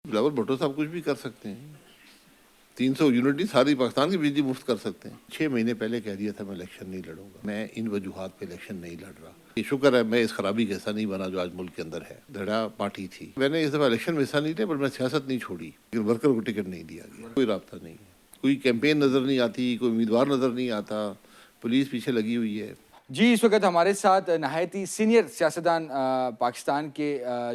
بلاول بھٹو صاحب کچھ بھی کر سکتے ہیں. 300 یونٹی ساری پاکستان کی بجلی مفت کر سکتے ہیں. 6 مہینے پہلے کہہ دیا تھا میں الیکشن نہیں لڑوں گا. میں ان وجوہات پہ الیکشن نہیں لڑ رہا. یہ شکر ہے میں اس خرابی کا حصہ نہیں بنا جو آج ملک کے اندر ہے. دھڑا پارٹی تھی. میں نے اس دفعہ الیکشن میں حصہ نہیں لیا، پر میں سیاست نہیں چھوڑی، لیکن ورکر کو ٹکٹ نہیں دیا گیا. کوئی رابطہ نہیں ہے، کوئی کیمپین نظر نہیں آتی، کوئی امیدوار نظر نہیں آتا، پولیس پیچھے لگی ہوئی ہے. جی، اس وقت ہمارے ساتھ نہایت ہی سینئر سیاستدان پاکستان کے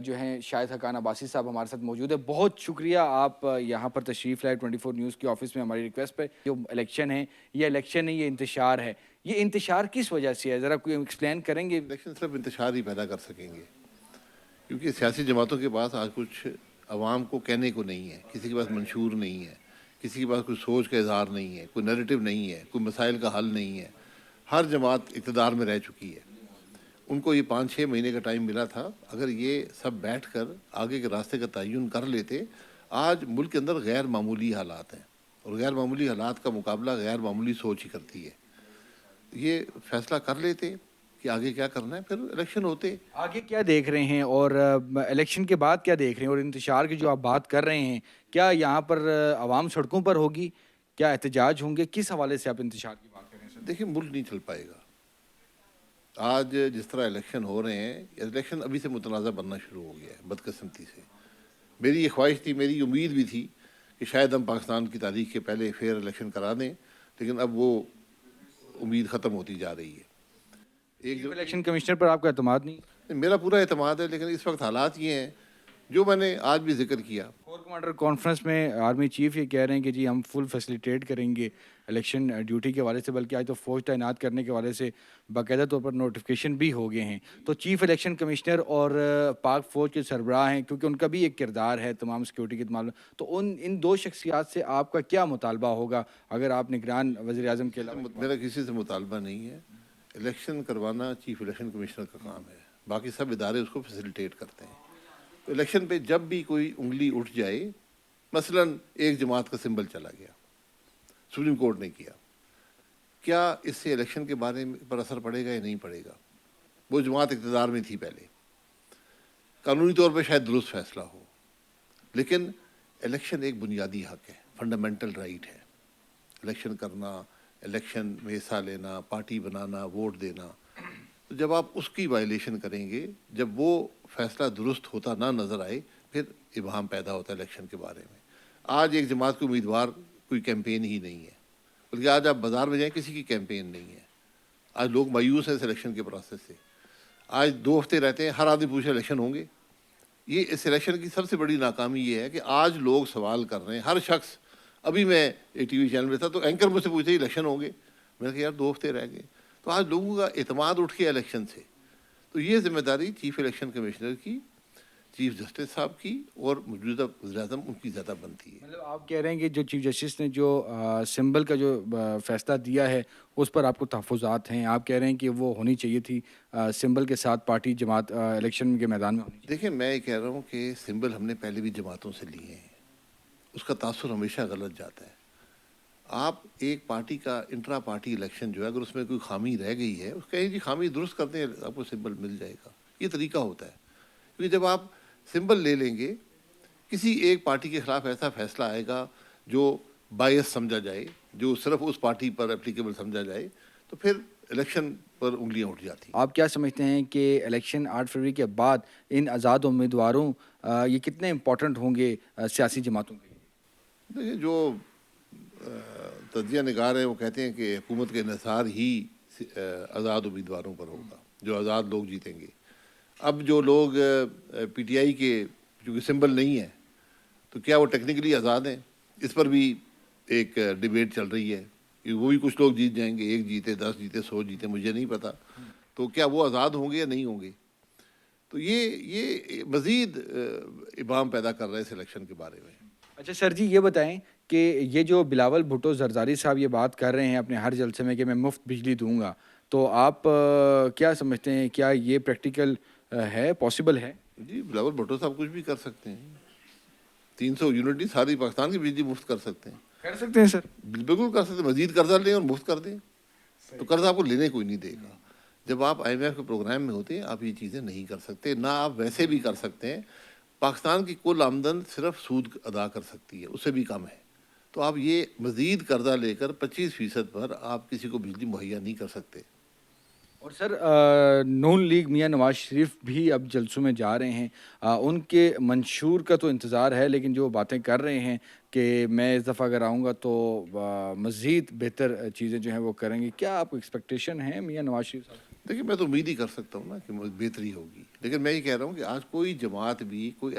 جو ہیں شاہد حقان عباسی صاحب ہمارے ساتھ موجود ہے. بہت شکریہ آپ یہاں پر تشریف لائے 24 نیوز کے آفس میں ہماری ریکویسٹ پہ. جو الیکشن ہے یہ الیکشن نہیں، یہ انتشار ہے. یہ انتشار کس وجہ سے ہے، ذرا کوئی ایکسپلین کریں گے؟ الیکشن صرف انتشار ہی پیدا کر سکیں گے، کیونکہ سیاسی جماعتوں کے پاس آج کچھ عوام کو کہنے کو نہیں ہے، کسی کے پاس منشور نہیں ہے، کسی کے پاس کوئی سوچ کا اظہار نہیں ہے، کوئی نیریٹو نہیں ہے، کوئی مسائل کا حل نہیں ہے. ہر جماعت اقتدار میں رہ چکی ہے. ان کو یہ 5-6 مہینے کا ٹائم ملا تھا. اگر یہ سب بیٹھ کر آگے کے راستے کا تعین کر لیتے، آج ملک کے اندر غیر معمولی حالات ہیں، اور غیر معمولی حالات کا مقابلہ غیر معمولی سوچ ہی کرتی ہے. یہ فیصلہ کر لیتے کہ آگے کیا کرنا ہے، پھر الیکشن ہوتے. آگے کیا دیکھ رہے ہیں، اور الیکشن کے بعد کیا دیکھ رہے ہیں، اور انتشار کی جو آپ بات کر رہے ہیں، کیا یہاں پر عوام سڑکوں پر ہوگی، کیا احتجاج ہوں گے، کس حوالے سے آپ انتشار کی بات کر رہے ہیں سر؟ دیکھیں، ملک نہیں چل پائے گا. آج جس طرح الیکشن ہو رہے ہیں، الیکشن ابھی سے متنازع بننا شروع ہو گیا ہے بدقسمتی سے. میری یہ خواہش تھی، میری امید بھی تھی کہ شاید ہم پاکستان کی تاریخ کے پہلے فیئر الیکشن کرا دیں، لیکن اب وہ امید ختم ہوتی جا رہی ہے. چیف الیکشن کمشنر پر آپ کا اعتماد نہیں؟ میرا پورا اعتماد ہے، لیکن اس وقت حالات یہ ہیں جو میں نے آج بھی ذکر کیا. کور کمانڈر کانفرنس میں آرمی چیف یہ کہہ رہے ہیں کہ جی ہم فل فیسیلیٹیٹ کریں گے الیکشن ڈیوٹی کے حوالے سے، بلکہ آج تو فوج تعینات کرنے کے حوالے سے باقاعدہ طور پر نوٹیفیکیشن بھی ہو گئے ہیں. تو چیف الیکشن کمشنر اور پاک فوج کے سربراہ ہیں، کیونکہ ان کا بھی ایک کردار ہے تمام سیکیورٹی کے معاملے، تو ان دو شخصیات سے آپ کا کیا مطالبہ ہوگا اگر آپ نگران وزیر اعظم کے علاوہ؟ میرا کسی سے مطالبہ نہیں ہے. الیکشن کروانا چیف الیکشن کمشنر کا کام ہے، باقی سب ادارے اس کو فیسیلیٹیٹ کرتے ہیں. تو الیکشن پہ جب بھی کوئی انگلی اٹھ جائے، مثلا ایک جماعت کا سمبل چلا گیا، سپریم کورٹ نے کیا، کیا اس سے الیکشن کے بارے میں پر اثر پڑے گا یا نہیں پڑے گا؟ وہ جماعت اقتدار میں تھی پہلے، قانونی طور پہ شاید درست فیصلہ ہو، لیکن الیکشن ایک بنیادی حق ہے، فنڈامنٹل رائٹ ہے. الیکشن کرنا، الیکشن میں حصہ لینا، پارٹی بنانا، ووٹ دینا. تو جب آپ اس کی وائلیشن کریں گے، جب وہ فیصلہ درست ہوتا نہ نظر آئے، پھر ابہام پیدا ہوتا ہے الیکشن کے بارے میں. آج ایک جماعت کے امیدوار کوئی کیمپین ہی نہیں ہے، بلکہ آج آپ بازار میں جائیں کسی کی کیمپین نہیں ہے. آج لوگ مایوس ہیں اس الیکشن کے پروسیس سے. آج 2 ہفتے رہتے ہیں، ہر آدمی پوچھے الیکشن ہوں گے. یہ اس الیکشن کی سب سے بڑی ناکامی یہ ہے کہ آج لوگ سوال کر رہے ہیں، ہر شخص. ابھی میں ایک ٹی وی چینل میں تھا تو اینکر مجھ سے پوچھتے الیکشن ہوں گے. میں نے کہا یار 2 ہفتے رہ گئے. تو آج لوگوں کا اعتماد اٹھ کے الیکشن سے. تو یہ ذمہ داری چیف الیکشن کمشنر کی، چیف جسٹس صاحب کی، اور موجودہ وزیر اعظم ان کی زیادہ بنتی ہے. مطلب آپ کہہ رہے ہیں کہ جو چیف جسٹس نے جو سمبل کا جو فیصلہ دیا ہے اس پر آپ کو تحفظات ہیں، آپ کہہ رہے ہیں کہ وہ ہونی چاہیے تھی سمبل کے ساتھ پارٹی جماعت الیکشن کے میدان میں ہونی چاہیے؟ دیکھیں، میں یہ کہہ رہا ہوں کہ سمبل ہم نے پہلے بھی جماعتوں سے لیے ہیں، اس کا تاثر ہمیشہ غلط جاتا ہے. آپ ایک پارٹی کا انٹرا پارٹی الیکشن جو ہے، اگر اس میں کوئی خامی رہ گئی ہے، اس کہیں جی خامی درست کرتے ہیں، آپ کو سمبل مل جائے گا. یہ طریقہ ہوتا ہے. کیونکہ جب آپ سمبل لے لیں گے، کسی ایک پارٹی کے خلاف ایسا فیصلہ آئے گا جو بائس سمجھا جائے، جو صرف اس پارٹی پر اپلیکیبل سمجھا جائے، تو پھر الیکشن پر انگلیاں اٹھ جاتی ہیں. آپ کیا سمجھتے ہیں کہ الیکشن 8 فروری کے بعد ان آزاد امیدواروں یہ کتنے امپورٹنٹ ہوں گے سیاسی جماعتوں کے لیے؟ دیکھیں، جو تجزیہ نگار ہیں وہ کہتے ہیں کہ حکومت کا انحصار ہی آزاد امیدواروں پر ہوگا، جو آزاد لوگ جیتیں گے. اب جو لوگ پی ٹی آئی کے چونکہ سمبل نہیں ہے، تو کیا وہ ٹیکنیکلی آزاد ہیں؟ اس پر بھی ایک ڈیبیٹ چل رہی ہے. وہ بھی کچھ لوگ جیت جائیں گے، 1 جیتے، 10 جیتے، 100 جیتے، مجھے نہیں پتا. تو کیا وہ آزاد ہوں گے یا نہیں ہوں گے؟ تو یہ مزید ابہام پیدا کر رہا ہے اس الیکشن کے بارے میں. اچھا سر جی، یہ بتائیں کہ یہ جو بلاول بھٹو زرداری صاحب یہ بات کر رہے ہیں اپنے ہر جلسے میں کہ میں مفت بجلی دوں گا، تو آپ کیا سمجھتے ہیں، کیا یہ پریکٹیکل ہے، پاسبل ہے؟ جی، بلاول بھٹو صاحب کچھ بھی کر سکتے ہیں. 300 یونٹی ساری پاکستان کی بجلی مفت کر سکتے ہیں. کر سکتے ہیں سر؟ بالکل کر سکتے ہیں. مزید قرضہ لیں اور مفت کر دیں. تو قرضہ آپ کو لینے کوئی نہیں دے گا. جب آپ آئی ایم ایف کے پروگرام میں ہوتے ہیں، آپ یہ چیزیں نہیں کر سکتے. نہ آپ ویسے بھی کر سکتے ہیں. پاکستان کی کل آمدن صرف سود ادا کر سکتی ہے، اس سے بھی کم ہے. تو آپ یہ مزید قرضہ لے کر 25% پر آپ کسی کو بجلی مہیا نہیں کر سکتے. اور سر نون لیگ میاں نواز شریف بھی اب جلسوں میں جا رہے ہیں. ان کے منشور کا تو انتظار ہے، لیکن جو باتیں کر رہے ہیں کہ میں اس دفعہ اگر آؤں گا تو مزید بہتر چیزیں جو ہیں وہ کریں گے. کیا آپ کو ایکسپیکٹیشن ہے میاں نواز شریف صاحب کی؟ دیکھیے میں تو امید ہی کر سکتا ہوں نا کہ بہتری ہوگی، لیکن میں یہ کہہ رہا ہوں کہ آج کوئی جماعت بھی کوئی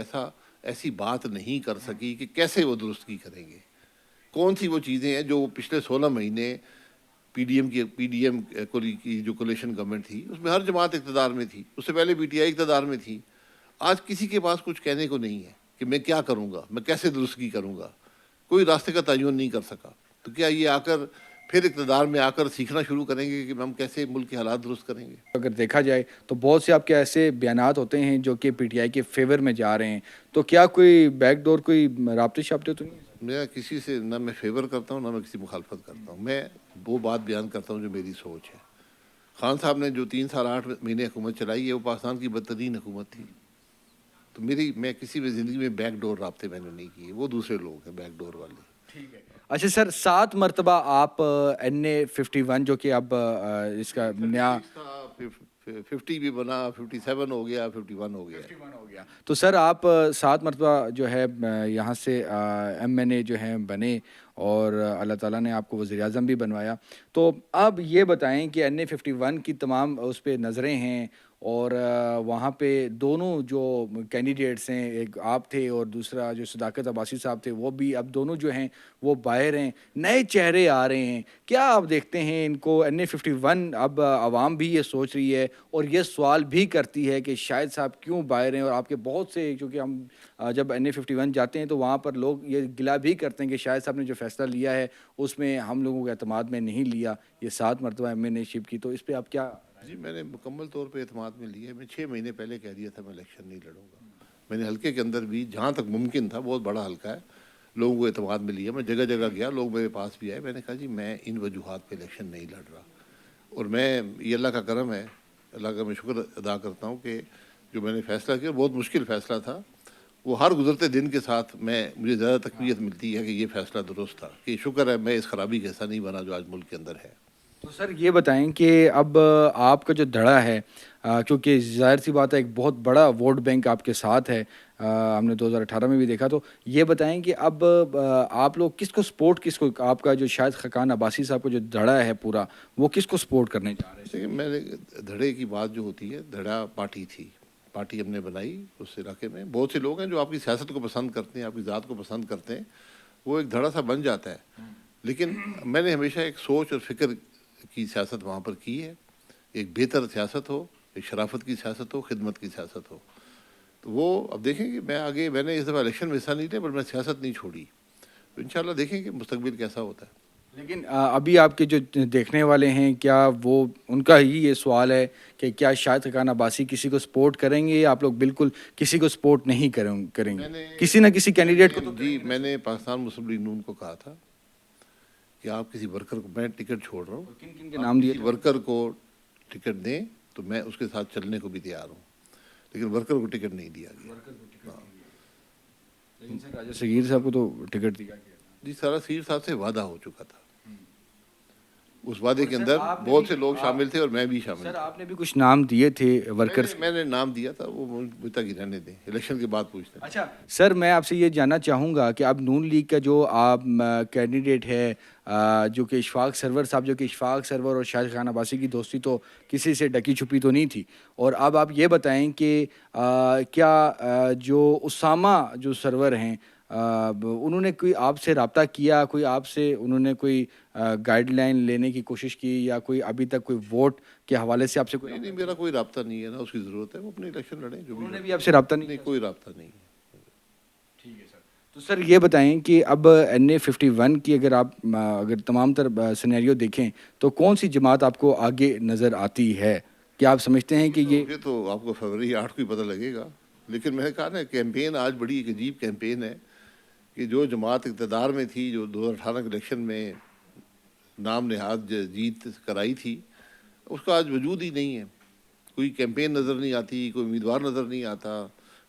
ایسی بات نہیں کر سکی کہ کیسے وہ درستگی کریں گے. کون سی وہ چیزیں ہیں جو پچھلے 16 مہینے پی ڈی ایم کی جو کولیشن گورنمنٹ تھی اس میں ہر جماعت اقتدار میں تھی، اس سے پہلے پی ٹی آئی اقتدار میں تھی. آج کسی کے پاس کچھ کہنے کو نہیں ہے کہ میں کیا کروں گا، میں کیسے درستگی کروں گا. کوئی راستے کا تعین نہیں کر سکا. تو کیا یہ آ کر پھر اقتدار میں آ کر سیکھنا شروع کریں گے کہ ہم کیسے ملک کے حالات درست کریں گے؟ اگر دیکھا جائے تو بہت سے آپ کے ایسے بیانات ہوتے ہیں جو کہ پی ٹی آئی کے فیور میں جا رہے ہیں. تو کیا کوئی بیک ڈور، کوئی رابطے شابطے تو نہیں ہے؟ میں کسی سے نہ میں فیور کرتا ہوں نہ میں کسی مخالفت کرتا ہوں. میں وہ بات بیان کرتا ہوں جو میری سوچ ہے. خان صاحب نے جو 3 سال 8 مہینے حکومت چلائی ہے وہ پاکستان کی بدترین حکومت تھی. تو میں کسی بھی زندگی میں بیک ڈور رابطے میں نے نہیں کیے، وہ دوسرے لوگ ہیں بیک ڈور والے. ٹھیک ہے. اچھا سر، 7 مرتبہ آپ NA-51 جو کہ اب اس کا نیا 50 بھی بنا، 57 ہو گیا، 51 ہو گیا. 51 ہو گیا. تو سر آپ 7 مرتبہ جو ہے یہاں سے MNA جو ہیں بنے، اور اللہ تعالیٰ نے آپ کو وزیر اعظم بھی بنوایا. تو اب یہ بتائیں کہ NA-51 کی تمام اس پہ نظریں ہیں، اور وہاں پہ دونوں جو کینڈیڈیٹس ہیں، ایک آپ تھے اور دوسرا جو صداقت عباسی صاحب تھے، وہ بھی اب دونوں جو ہیں وہ باہر ہیں. نئے چہرے آ رہے ہیں. کیا آپ دیکھتے ہیں ان کو NA-51؟ اب عوام بھی یہ سوچ رہی ہے اور یہ سوال بھی کرتی ہے کہ شاہد صاحب کیوں باہر ہیں. اور آپ کے بہت سے، کیونکہ ہم جب NA-51 جاتے ہیں تو وہاں پر لوگ یہ گلہ بھی کرتے ہیں کہ شاہد صاحب نے جو فیصلہ لیا ہے اس میں ہم لوگوں کے اعتماد میں نہیں لیا، یہ 7 مرتبہ MNA شپ کی. تو اس پہ آپ کیا؟ جی میں نے مکمل طور پہ اعتماد میں لیا ہے. میں 6 مہینے پہلے کہہ دیا تھا میں الیکشن نہیں لڑوں گا. میں نے حلقے کے اندر بھی جہاں تک ممکن تھا، بہت بڑا حلقہ ہے، لوگوں کو اعتماد میں لیا. میں جگہ جگہ گیا، لوگ میرے پاس بھی آئے. میں نے کہا جی میں ان وجوہات پہ الیکشن نہیں لڑ رہا. اور یہ اللہ کا کرم ہے، اللہ کا میں شکر ادا کرتا ہوں کہ جو میں نے فیصلہ کیا بہت مشکل فیصلہ تھا. وہ ہر گزرتے دن کے ساتھ مجھے زیادہ تقویت ملتی ہے کہ یہ فیصلہ درست تھا، کہ شکر ہے میں اس خرابی کا حصہ نہیں بنا جو آج ملک کے اندر ہے. تو سر یہ بتائیں کہ اب آپ کا جو دھڑا ہے، کیونکہ ظاہر سی بات ہے ایک بہت بڑا ووٹ بینک آپ کے ساتھ ہے، ہم نے 2018 میں بھی دیکھا. تو یہ بتائیں کہ اب آپ لوگ کس کو آپ کا جو شاہد خاقان عباسی صاحب کا جو دھڑا ہے پورا، وہ کس کو سپورٹ کرنے جا رہے ہیں؟ دیکھیے میں نے دھڑے کی بات جو ہوتی ہے، دھڑا پارٹی تھی، پارٹی ہم نے بنائی. اس علاقے میں بہت سے لوگ ہیں جو آپ کی سیاست کو پسند کرتے ہیں، آپ کی ذات کو پسند کرتے ہیں، وہ ایک دھڑا سا بن جاتا ہے. لیکن میں نے ہمیشہ ایک سوچ اور فکر کی سیاست وہاں پر کی ہے. ایک بہتر سیاست ہو، ایک شرافت کی سیاست ہو، خدمت کی سیاست ہو. تو وہ اب دیکھیں گے. میں نے اس دفعہ الیکشن میں حصہ نہیں لیا، پر میں سیاست نہیں چھوڑی. تو انشاءاللہ دیکھیں گے مستقبل کیسا ہوتا ہے. لیکن ابھی آپ کے جو دیکھنے والے ہیں، کیا وہ ان کا ہی یہ سوال ہے کہ کیا شاہد خاقان عباسی کسی کو سپورٹ کریں گے، یا آپ لوگ بالکل کسی کو سپورٹ نہیں کریں گے؟ کسی نہ کسی کینڈیڈیٹ کو تو جی میں نے پاکستان مسلم لیگ نون کو کہا تھا کہ آپ کسی ورکر کو، میں ٹکٹ چھوڑ رہا ہوں، کن کے نام دیے کسی ورکر کو ٹکٹ دیں تو میں اس کے ساتھ چلنے کو بھی تیار ہوں. لیکن ورکر کو ٹکٹ نہیں دیا گیا. لیکن سر راجہ صغیر صاحب کو تو ٹکٹ دیا گیا. جی سارا سیر صاحب سے وعدہ ہو چکا تھا. اس وعدے کے اندر بہت سے لوگ شامل تھے اور میں بھی شامل سر تھا. آپ نے بھی کچھ نام دیے تھے ورکرز. میں نے نام دیا تھا، وہ مجھ تک ہی رہنے دیں، الیکشن کے بعد پوچھتے ہیں. اچھا سر، میں آپ سے یہ جاننا چاہوں گا کہ اب نون لیگ کا جو آپ کینڈیڈیٹ ہے، جو کہ اشفاق سرور صاحب، جو کہ اشفاق سرور اور شاہد خاقان عباسی کی دوستی تو کسی سے ڈکی چھپی تو نہیں تھی. اور اب آپ یہ بتائیں کہ کیا جو اسامہ جو سرور ہیں، انہوں نے کوئی آپ سے رابطہ کیا، کوئی آپ سے انہوں نے کوئی گائیڈ لائن لینے کی کوشش کی، یا کوئی ابھی تک کوئی ووٹ کے حوالے سے آپ سے کوئی؟ نہیں میرا کوئی رابطہ نہیں ہے، نہ اس کی ضرورت ہے. وہ اپنے الیکشن لڑیں جو بھی. انہوں نے بھی آپ سے رابطہ نہیں؟ نہیں کوئی رابطہ نہیں. ٹھیک ہے سر. تو سر یہ بتائیں کہ اب NA-51 کی اگر تمام تر سینیریو دیکھیں تو کون سی جماعت آپ کو آگے نظر آتی ہے؟ کیا آپ سمجھتے ہیں کہ یہ تو آپ کو فروری 8 کو ہی پتہ لگے گا. لیکن میں نے کہا نا کیمپین آج بڑی ایک عجیب کیمپین ہے کہ جو جماعت اقتدار میں تھی، جو 2018 کے الیکشن میں نام نہاد جیت کرائی تھی، اس کا آج وجود ہی نہیں ہے. کوئی کیمپین نظر نہیں آتی، کوئی امیدوار نظر نہیں آتا،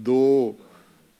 2